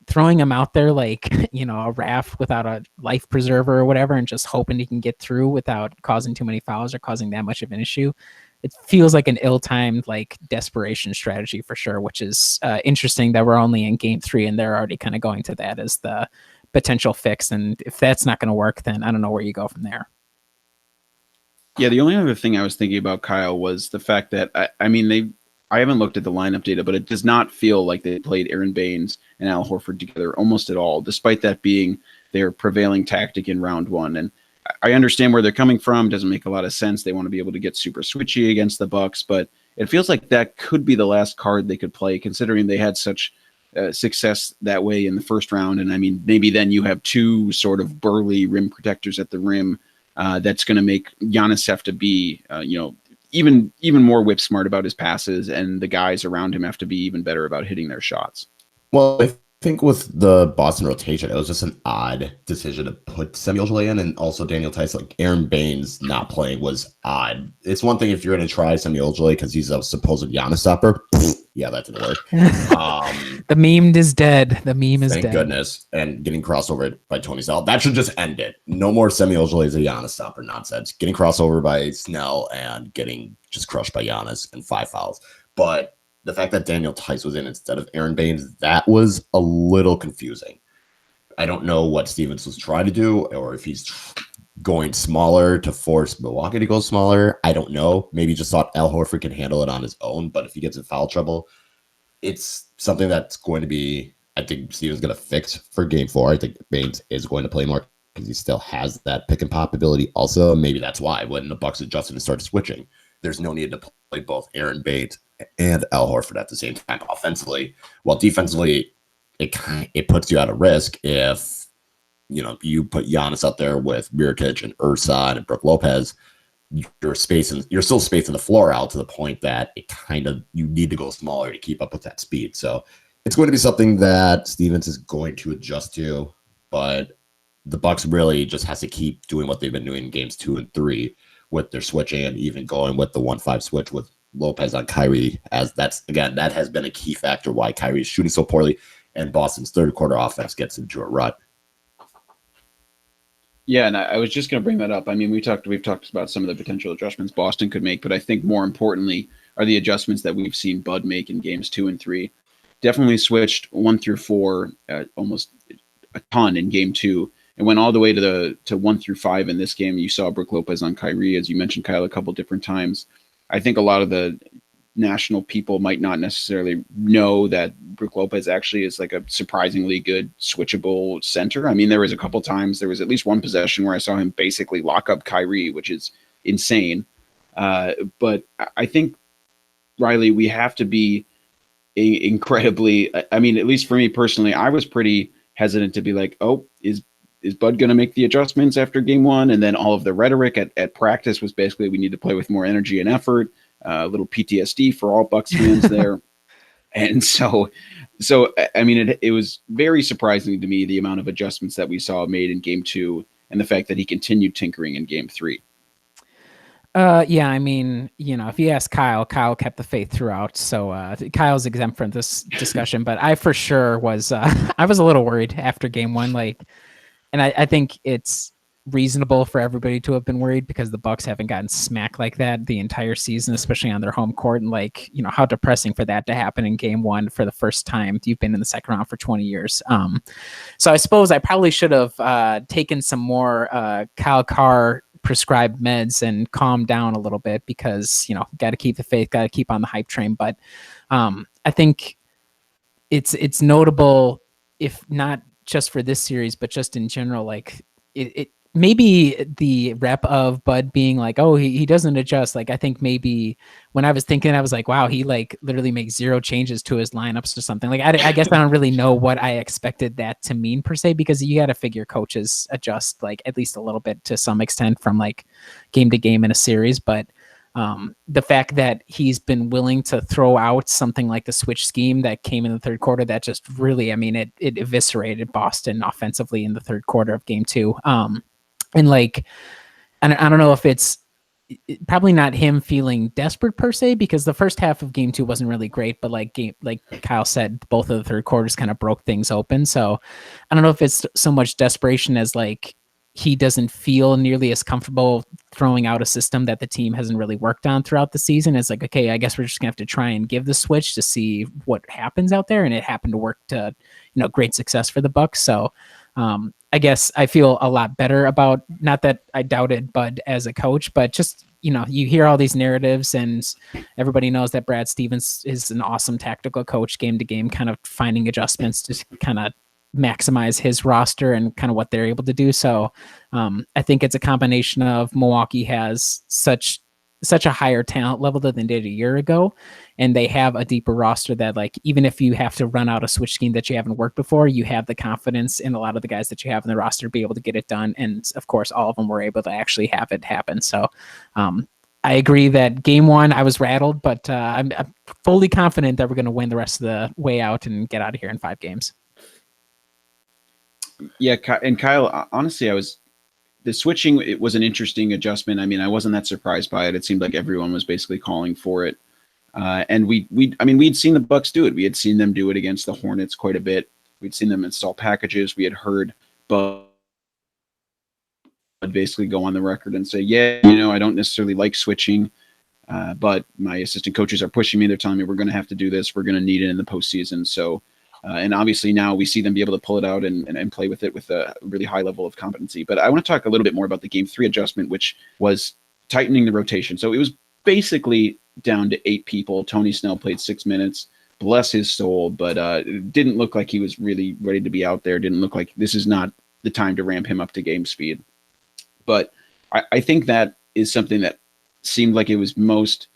throwing him out there like a raft without a life preserver or whatever, and just hoping he can get through without causing too many fouls or causing that much of an issue. It feels like an ill-timed like desperation strategy for sure, which is interesting that we're only in game 3 and they're already kind of going to that as the potential fix. And if that's not going to work, then I don't know where you go from there. Yeah, the only other thing I was thinking about, Kyle, was the fact that I haven't looked at the lineup data, but it does not feel like they played Aaron Baines and Al Horford together almost at all, despite that being their prevailing tactic in round 1. And I understand where they're coming from. Doesn't make a lot of sense. They want to be able to get super switchy against the Bucks, but it feels like that could be the last card they could play, considering they had such success that way in the first round. And I mean, maybe then you have 2 sort of burly rim protectors at the rim. That's going to make Giannis have to be, even more whip smart about his passes, and the guys around him have to be even better about hitting their shots. Well, I think with the Boston rotation, it was just an odd decision to put Samuel Ojale in, and also Daniel Theis. Like Aaron Baines not playing was odd. It's one thing if you're going to try Samuel Ojale because he's a supposed Giannis stopper. Yeah, that didn't work. The meme is dead. The meme is dead. Thank goodness. And getting crossed over by Tony Snell. That should just end it. No more Samuel Ojale as a Giannis stopper nonsense. Getting crossed over by Snell and getting just crushed by Giannis and 5 fouls. But the fact that Daniel Theis was in instead of Aaron Baines, that was a little confusing. I don't know what Stevens was trying to do, or if he's going smaller to force Milwaukee to go smaller. I don't know. Maybe just thought Al Horford can handle it on his own, but if he gets in foul trouble, it's something that's going to be, I think Stevens going to fix for game 4. I think Baines is going to play more because he still has that pick and pop ability also. Maybe that's why when the Bucks adjusted and started switching, there's no need to play both Aaron Baines and Al Horford at the same time offensively. While defensively, it puts you at a risk if you put Giannis out there with Mirotic and Ersan and Brook Lopez. You're still spacing the floor out to the point that you need to go smaller to keep up with that speed. So it's going to be something that Stevens is going to adjust to, but the Bucks really just has to keep doing what they've been doing in games 2 and 3 with their switching, and even going with the 1-5 switch with Lopez on Kyrie, as that has been a key factor why Kyrie is shooting so poorly and Boston's third quarter offense gets into a rut. Yeah, and I was just going to bring that up. I mean, we've talked about some of the potential adjustments Boston could make, but I think more importantly are the adjustments that we've seen Bud make in games 2 and 3. Definitely switched 1 through 4 almost a ton in game 2, and went all the way to 1 through 5 in this game. You saw Brook Lopez on Kyrie, as you mentioned, Kyle, a couple different times. I think a lot of the national people might not necessarily know that Brook Lopez actually is like a surprisingly good switchable center. I mean, there was at least one possession where I saw him basically lock up Kyrie, which is insane. But I think, Riley, we have to be incredibly, I mean, at least for me personally, I was pretty hesitant to be like, oh, is Bud going to make the adjustments after game 1? And then all of the rhetoric at practice was basically, we need to play with more energy and effort. A little PTSD for all Bucks fans there. And so I mean, it was very surprising to me, the amount of adjustments that we saw made in game 2 and the fact that he continued tinkering in game 3. Yeah, I mean, if you ask Kyle kept the faith throughout. So Kyle's exempt from this discussion, but I for sure was, I was a little worried after game 1, and I think it's reasonable for everybody to have been worried because the Bucks haven't gotten smacked like that the entire season, especially on their home court. And how depressing for that to happen in game 1 for the first time. You've been in the second round for 20 years. So I suppose I probably should have taken some more Kyle Carr prescribed meds and calmed down a little bit because, got to keep the faith, got to keep on the hype train. But I think it's notable, if not just for this series, but just in general, it maybe the rep of Bud being like, oh, he doesn't adjust. I think maybe when I was thinking, I was like, wow, he literally makes 0 changes to his lineups or something. I guess I don't really know what I expected that to mean per se, because you got to figure coaches adjust at least a little bit to some extent from game to game in a series. But The fact that he's been willing to throw out something like the switch scheme that came in the third quarter, that just really, I mean, it eviscerated Boston offensively in the third quarter of game 2. And like, I don't know if it's probably not him feeling desperate per se, because the first half of game 2 wasn't really great, but like Kyle said, both of the third quarters kind of broke things open. So I don't know if it's so much desperation as like he doesn't feel nearly as comfortable throwing out a system that the team hasn't really worked on throughout the season. It's like, okay, I guess we're just gonna have to try and give the switch to see what happens out there. And it happened to work to, great success for the Bucks. So I guess I feel a lot better about, not that I doubted Bud as a coach, but just, you hear all these narratives and everybody knows that Brad Stevens is an awesome tactical coach, game to game, kind of finding adjustments to kind of maximize his roster and kind of what they're able to do. So I think it's a combination of Milwaukee has such a higher talent level than they did a year ago, and they have a deeper roster that, like, even if you have to run out a switch scheme that you haven't worked before, you have the confidence in a lot of the guys that you have in the roster to be able to get it done. And of course, all of them were able to actually have it happen. So I agree that game 1 I was rattled, but I'm fully confident that we're going to win the rest of the way out and get out of here in 5 games. Yeah, and Kyle, honestly, the switching, it was an interesting adjustment. I mean, I wasn't that surprised by it. It seemed like everyone was basically calling for it. And we'd seen the Bucks do it. We had seen them do it against the Hornets quite a bit. We'd seen them install packages. We had heard Bud basically go on the record and say, yeah, I don't necessarily like switching, but my assistant coaches are pushing me. They're telling me we're going to have to do this. We're going to need it in the postseason. So, and obviously now we see them be able to pull it out and play with it with a really high level of competency. But I want to talk a little bit more about the game 3 adjustment, which was tightening the rotation. So it was basically down to 8 people. Tony Snell played 6 minutes, bless his soul, but it didn't look like he was really ready to be out there. Didn't look like this is not the time to ramp him up to game speed. But I think that is something that seemed like it was most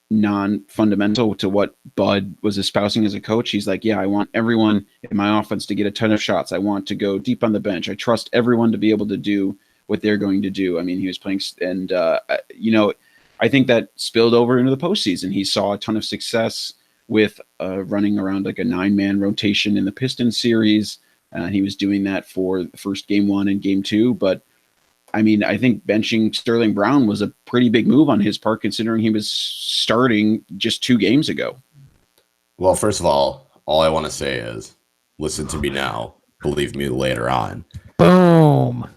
non-fundamental to what Bud was espousing as a coach. He's like, yeah, I want everyone in my offense to get a ton of shots. I want to go deep on the bench. I trust everyone to be able to do what they're going to do. I mean, he was playing, and I think that spilled over into the postseason. He saw a ton of success with running around like a 9-man rotation in the Pistons series. He was doing that for the first game 1 and game 2, but I mean, I think benching Sterling Brown was a pretty big move on his part, considering he was starting just 2 games ago. Well, first of all I want to say is, listen to me now, believe me later on. Boom.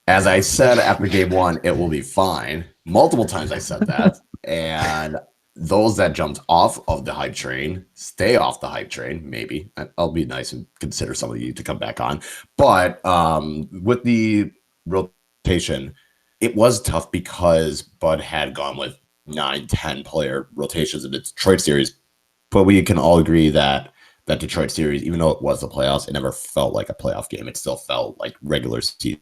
As I said after game 1, it will be fine. Multiple times I said that. And those that jumped off of the hype train, stay off the hype train, maybe. I'll be nice and consider some of you to come back on. But with the rotation, it was tough because Bud had gone with 9-10 player rotations in the Detroit series, but we can all agree that that Detroit series, even though it was the playoffs, it never felt like a playoff game. It still felt like regular season.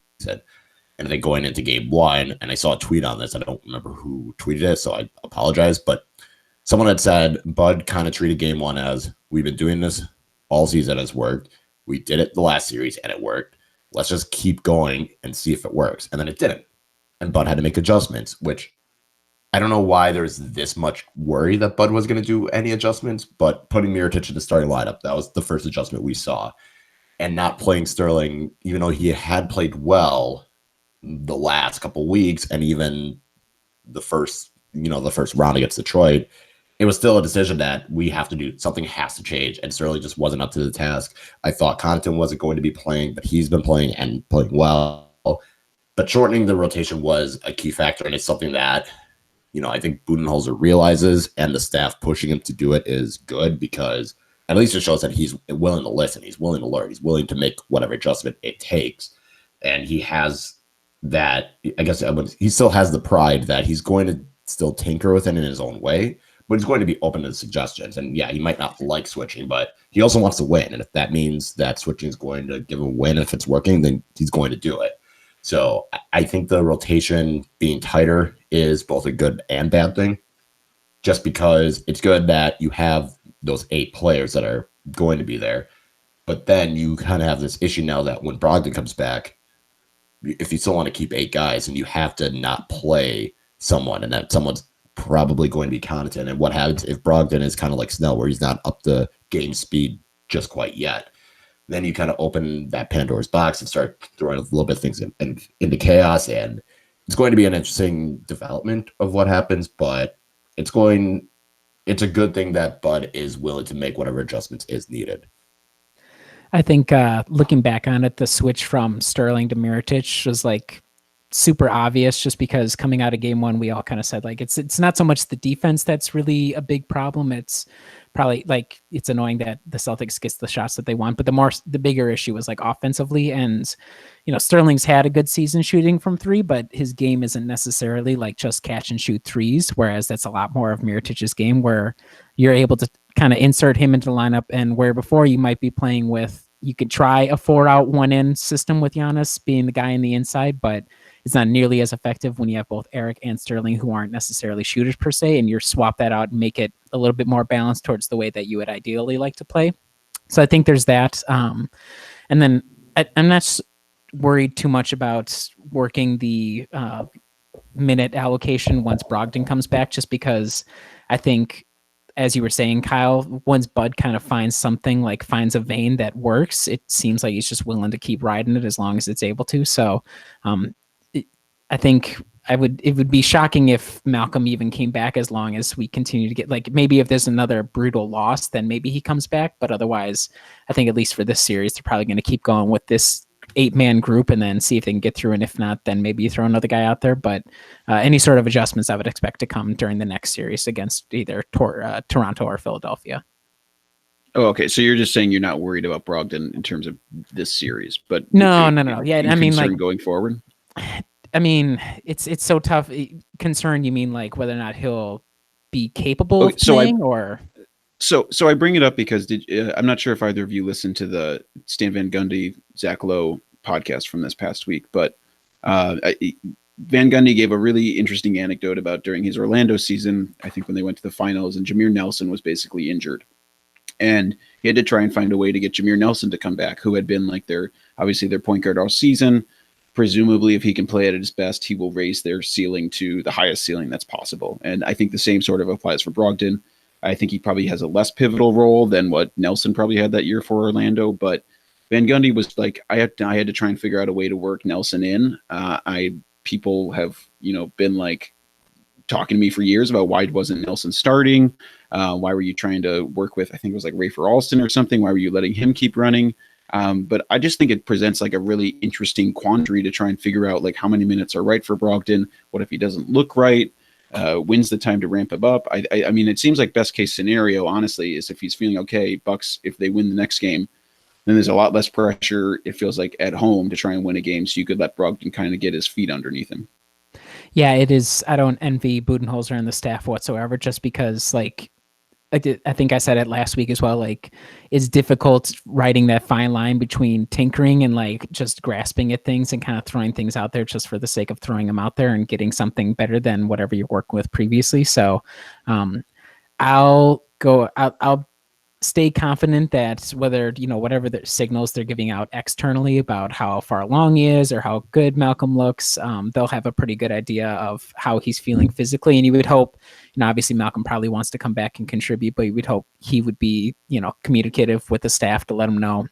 And then going into game 1, and I saw a tweet on this, I don't remember who tweeted it, so I apologize, but someone had said Bud kind of treated game 1 as, we've been doing this all season, it's worked. We did it the last series and it worked. Let's just keep going and see if it works. And then it didn't. And Bud had to make adjustments, which I don't know why there's this much worry that Bud was going to do any adjustments, but putting Mirotic in the starting lineup, that was the first adjustment we saw. And not playing Sterling, even though he had played well the last couple weeks and even the first round against Detroit, it was still a decision that we have to do. Something has to change, and Sterling just wasn't up to the task. I thought Connaughton wasn't going to be playing, but he's been playing and playing well. But shortening the rotation was a key factor, and it's something that, I think Budenholzer realizes, and the staff pushing him to do it is good, because at least it shows that he's willing to listen, he's willing to learn, he's willing to make whatever adjustment it takes. And he has that, I guess he still has the pride that he's going to still tinker with it in his own way, but he's going to be open to suggestions. And yeah, he might not like switching, but he also wants to win. And if that means that switching is going to give him a win, if it's working, then he's going to do it. So I think the rotation being tighter is both a good and bad thing, just because it's good that you have those 8 players that are going to be there. But then you kind of have this issue now that when Brogdon comes back, if you still want to keep 8 guys, and you have to not play someone, and that someone's probably going to be Connaughton. And what happens if Brogdon is kind of like Snell, where he's not up to game speed just quite yet? Then you kind of open that Pandora's box and start throwing a little bit of things into chaos. And it's going to be an interesting development of what happens, but it's a good thing that Bud is willing to make whatever adjustments is needed. I think looking back on it, the switch from Sterling to Mirotic was like super obvious, just because coming out of game one, we all kind of said like it's not so much the defense that's really a big problem. It's probably like it's annoying that the Celtics gets the shots that they want, but the bigger issue was like offensively. And Sterling's had a good season shooting from three, but his game isn't necessarily like just catch and shoot threes, whereas that's a lot more of Mirotic's game, where you're able to kind of insert him into the lineup, and where before you might be playing with, you could try a 4-out 1-in system with Giannis being the guy in the inside, but it's not nearly as effective when you have both Eric and Sterling, who aren't necessarily shooters per se, and you swap that out and make it a little bit more balanced towards the way that you would ideally like to play. So I think there's that. And then I'm not worried too much about working the minute allocation once Brogdon comes back, just because I think, as you were saying, Kyle, once Bud kind of finds a vein that works, it seems like he's just willing to keep riding it as long as it's able to. So I think it would be shocking if Malcolm even came back, as long as we continue to get, like, maybe if there's another brutal loss, then maybe he comes back. But otherwise, I think at least for this series, they're probably going to keep going with this 8-man group and then see if they can get through. And if not, then maybe you throw another guy out there. But any sort of adjustments I would expect to come during the next series against either Toronto or Philadelphia. Oh, okay. So you're just saying you're not worried about Brogdon in terms of this series, but no. Yeah, I mean, like, going forward. I mean, it's so tough. Concern, you mean like whether or not he'll be capable of playing, or? So I bring it up because I'm not sure if either of you listened to the Stan Van Gundy, Zach Lowe podcast from this past week, but Van Gundy gave a really interesting anecdote about during his Orlando season, I think when they went to the finals, and Jameer Nelson was basically injured. And he had to try and find a way to get Jameer Nelson to come back, who had been like their point guard all season. Presumably, if he can play at his best, he will raise their ceiling to the highest ceiling that's possible. And I think the same sort of applies for Brogdon. I think he probably has a less pivotal role than what Nelson probably had that year for Orlando. But Van Gundy was like, I had to try and figure out a way to work Nelson in. People have been like talking to me for years about why wasn't Nelson starting? Why were you trying to work with, I think it was like Rafer Alston or something? Why were you letting him keep running? But I just think it presents like a really interesting quandary to try and figure out like how many minutes are right for Brogdon. What if he doesn't look right? When's the time to ramp him up? I mean, it seems like best case scenario, honestly, is if he's feeling okay, Bucks, if they win the next game, then there's a lot less pressure, it feels like, at home to try and win a game. So you could let Brogdon kind of get his feet underneath him. Yeah, it is. I don't envy Budenholzer and the staff whatsoever, just because, like, I think I said it last week as well, like, it's difficult writing that fine line between tinkering and like just grasping at things and kind of throwing things out there just for the sake of throwing them out there and getting something better than whatever you're working with previously. So I'll stay confident that whatever the signals they're giving out externally about how far along he is or how good Malcolm looks, they'll have a pretty good idea of how he's feeling physically. And you would hope, obviously Malcolm probably wants to come back and contribute, but you would hope he would be, communicative with the staff to let him know,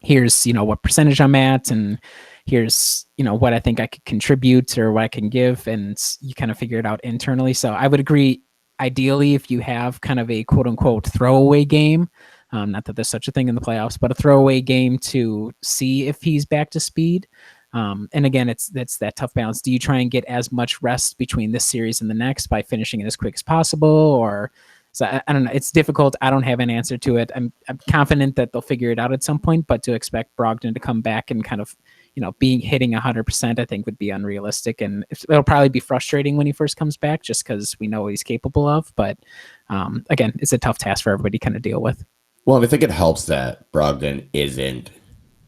here's, what percentage I'm at, and here's, what I think I could contribute or what I can give. And you kind of figure it out internally. So I would agree, ideally, if you have kind of a quote unquote throwaway game, not that there's such a thing in the playoffs, but a throwaway game to see if he's back to speed. And again, that's that tough balance. Do you try and get as much rest between this series and the next by finishing it as quick as possible? Or, so I don't know. It's difficult. I don't have an answer to it. I'm confident that they'll figure it out at some point, but to expect Brogdon to come back and kind of, hitting 100%, I think would be unrealistic. And it'll probably be frustrating when he first comes back, just because we know what he's capable of. But again, it's a tough task for everybody to kind of deal with. Well, I think it helps that Brogdon isn't,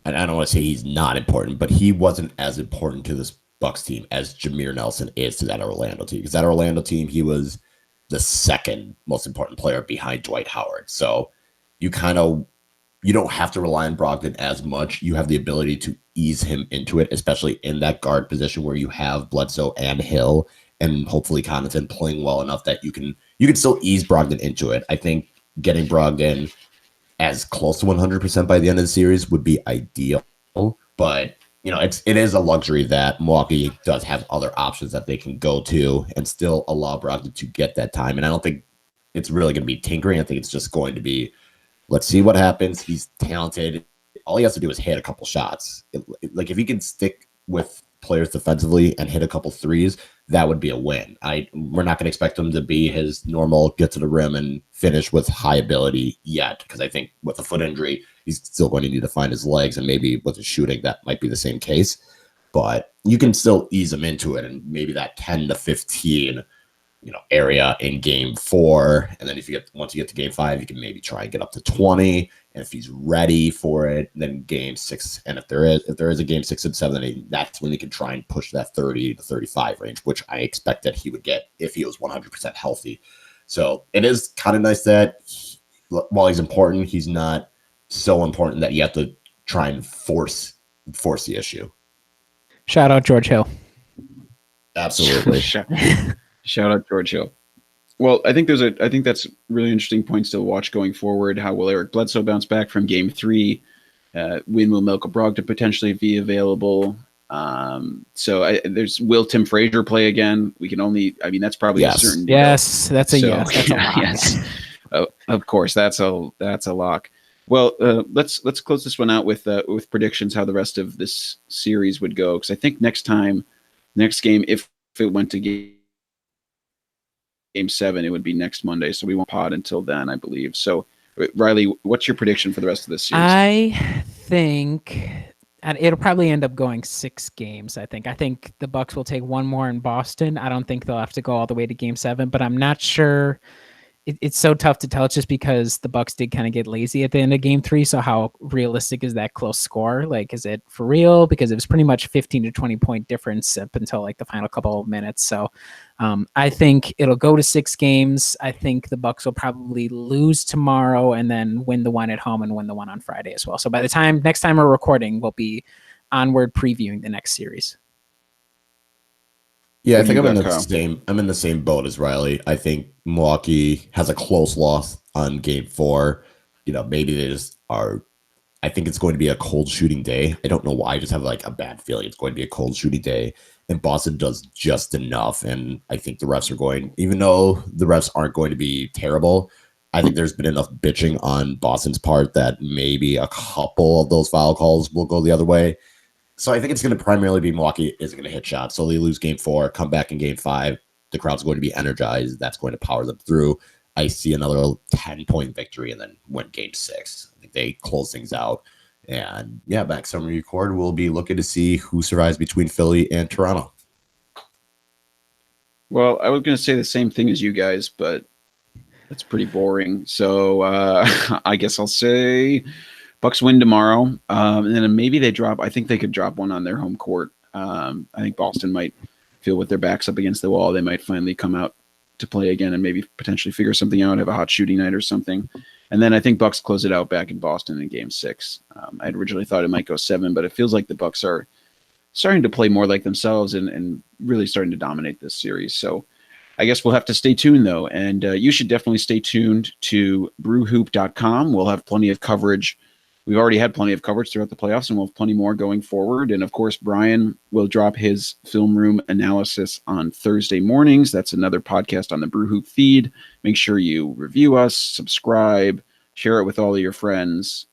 and I don't want to say he's not important, but he wasn't as important to this Bucks team as Jameer Nelson is to that Orlando team. Because that Orlando team, he was the second most important player behind Dwight Howard. So you don't have to rely on Brogdon as much. You have the ability to ease him into it, especially in that guard position where you have Bledsoe and Hill, and hopefully Connaughton playing well enough that you can still ease Brogdon into it. I think getting Brogdon as close to 100% by the end of the series would be ideal, but it is a luxury that Milwaukee does have other options that they can go to and still allow Brogdon to get that time. And I don't think it's really going to be tinkering. I think it's just going to be, let's see what happens. He's talented. All he has to do is hit a couple shots. Like if he can stick with players defensively and hit a couple threes, that would be a win. We're not going to expect him to be his normal get to the rim and finish with high ability yet, because I think with a foot injury, he's still going to need to find his legs, and maybe with his shooting, that might be the same case. But you can still ease him into it, and maybe that 10 to 15 area in game 4. And then once you get to game 5, you can maybe try and get up to 20. And if he's ready for it, then game 6. And if there is a game 6 and 7, that's when he can try and push that 30 to 35 range, which I expect that he would get if he was 100% healthy. So it is kind of nice that while he's important, he's not so important that you have to try and force the issue. Shout out George Hill. Absolutely. Shout out George Hill. Well, I think that's really interesting points to watch going forward. How will Eric Bledsoe bounce back from game 3? When will Melko Brogdon potentially be available? Will Tim Frazier play again? That's probably a certain deal. Yes, that's a yes. That's a lock. Yes. Of course, that's a lock. Well, let's close this one out with predictions how the rest of this series would go, because I think next game, if it went to game 7, it would be next Monday, so we won't pod until then, I believe. So, Riley, what's your prediction for the rest of this series? I think it'll probably end up going 6 games. I think the Bucks will take one more in Boston. I don't think they'll have to go all the way to game 7, but I'm not sure. It's so tough to tell. It's just because the Bucks did kind of get lazy at the end of game 3. So how realistic is that close score? Like, is it for real? Because it was pretty much 15 to 20 point difference up until like the final couple of minutes. So I think it'll go to 6 games. I think the Bucks will probably lose tomorrow and then win the one at home and win the one on Friday as well. So by the next time we're recording, we'll be onward previewing the next series. Yeah, I think I'm in the same boat as Riley. I think Milwaukee has a close loss on game 4. Maybe they just are. I think it's going to be a cold shooting day. I don't know why. I just have like a bad feeling it's going to be a cold shooting day. And Boston does just enough. And I think the refs are going, even though the refs aren't going to be terrible, I think there's been enough bitching on Boston's part that maybe a couple of those foul calls will go the other way. So I think it's going to primarily be Milwaukee isn't going to hit shots. So they lose game 4, come back in game 5. The crowd's going to be energized. That's going to power them through. I see another 10-point victory and then win game 6. I think they close things out. And yeah, back summer record, we'll be looking to see who survives between Philly and Toronto. Well, I was going to say the same thing as you guys, but that's pretty boring. So I guess I'll say Bucks win tomorrow, and then maybe they drop. I think they could drop one on their home court. I think Boston might feel with their backs up against the wall. They might finally come out to play again and maybe potentially figure something out, have a hot shooting night or something. And then I think Bucks close it out back in Boston in game 6. I had originally thought it might go 7, but it feels like the Bucks are starting to play more like themselves and really starting to dominate this series. So I guess we'll have to stay tuned, though. And you should definitely stay tuned to brewhoop.com. We'll have plenty of coverage. We've already had plenty of coverage throughout the playoffs, and we'll have plenty more going forward. And, of course, Brian will drop his film room analysis on Thursday mornings. That's another podcast on the Brew Hoop feed. Make sure you review us, subscribe, share it with all of your friends.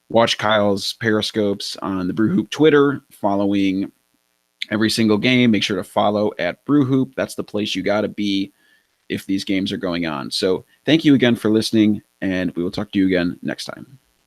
Watch Kyle's Periscopes on the Brew Hoop Twitter following every single game. Make sure to follow at Brew Hoop. That's the place you got to be if these games are going on. So thank you again for listening, and we will talk to you again next time.